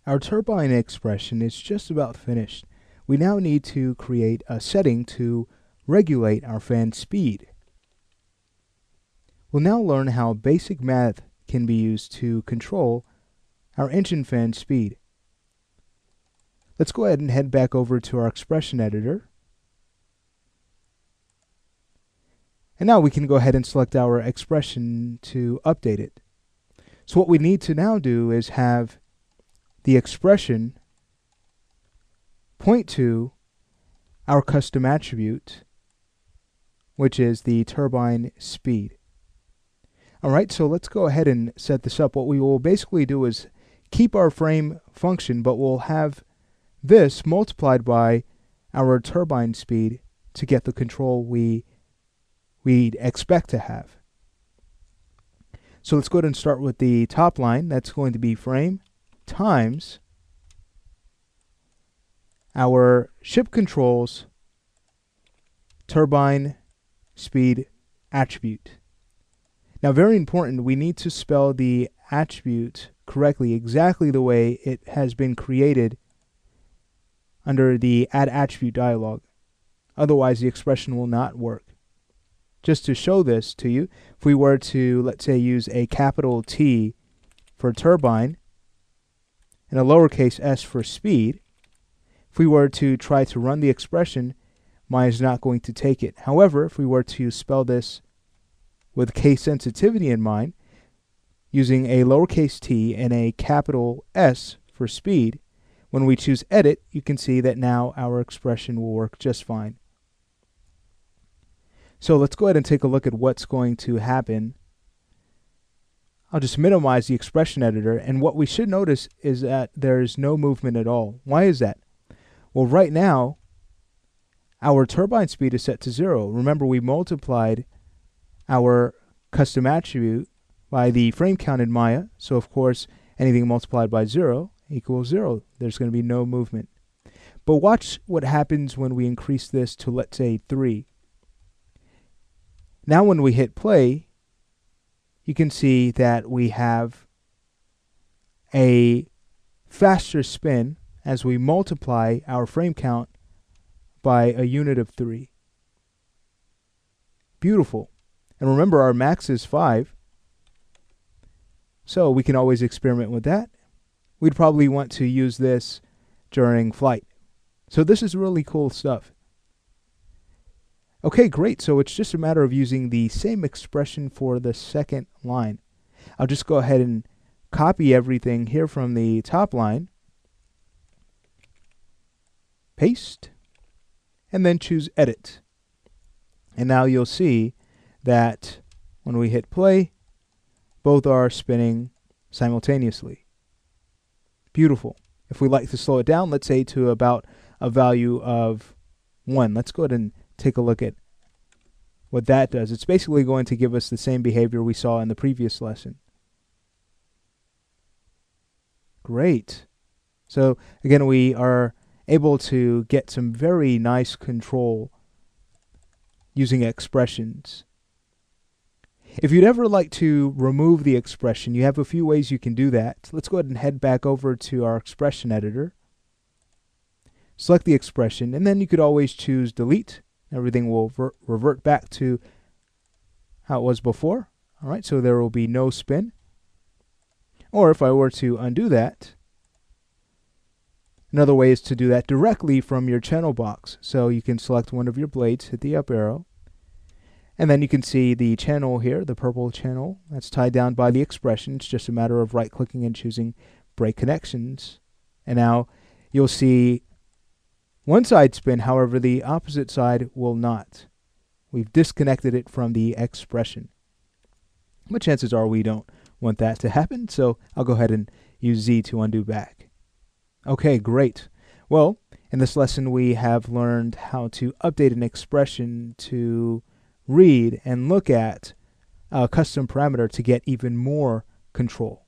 Our turbine expression is just about finished. We now need to create a setting to regulate our fan speed. We'll now learn how basic math can be used to control our engine fan speed. Let's go ahead and head back over to our expression editor. And now we can go ahead and select our expression to update it. So what we need to now do is have the expression point to our custom attribute, which is the turbine speed. Alright, so let's go ahead and set this up. What we will basically do is keep our frame function, but we'll have this multiplied by our turbine speed to get the control we'd expect to have. So let's go ahead and start with the top line. That's going to be frame times our ship controls turbine speed attribute. Now, very important, we need to spell the attribute correctly, exactly the way it has been created under the add attribute dialog. Otherwise, the expression will not work. Just to show this to you, if we were to, let's say, use a capital T for turbine and a lowercase s for speed, if we were to try to run the expression, Maya is not going to take it. However, if we were to spell this with case sensitivity in mind, using a lowercase t and a capital S for speed, when we choose edit, you can see that now our expression will work just fine. So let's go ahead and take a look at what's going to happen. I'll just minimize the expression editor, and what we should notice is that there's no movement at all. Why is that? Well, right now, our turbine speed is set to 0. Remember, we multiplied our custom attribute by the frame count in Maya, so of course anything multiplied by 0 equals 0. There's going to be no movement. But watch what happens when we increase this to, let's say, 3. Now when we hit play, you can see that we have a faster spin as we multiply our frame count by a unit of 3. Beautiful. And remember, our max is 5, so we can always experiment with that. We'd probably want to use this during flight. So this is really cool stuff. Okay, great. So it's just a matter of using the same expression for the second line. I'll just go ahead and copy everything here from the top line, paste, and then choose edit. And now you'll see that when we hit play, both are spinning simultaneously. Beautiful. If we like to slow it down, let's say to about a value of 1. Let's go ahead and take a look at what that does. It's basically going to give us the same behavior we saw in the previous lesson. Great. So again, we are able to get some very nice control using expressions. If you'd ever like to remove the expression, you have a few ways you can do that. Let's go ahead and head back over to our expression editor. Select the expression, and then you could always choose delete. Everything will revert back to how it was before. All right, so there will be no spin. Or if I were to undo that, another way is to do that directly from your channel box. So you can select one of your blades, hit the up arrow, and then you can see the channel here, the purple channel, that's tied down by the expression. It's just a matter of right-clicking and choosing Break Connections. And now you'll see one side spin, however, the opposite side will not. We've disconnected it from the expression. But chances are we don't want that to happen, so I'll go ahead and use Z to undo back. Okay, great. Well, in this lesson we have learned how to update an expression to read and look at a custom parameter to get even more control.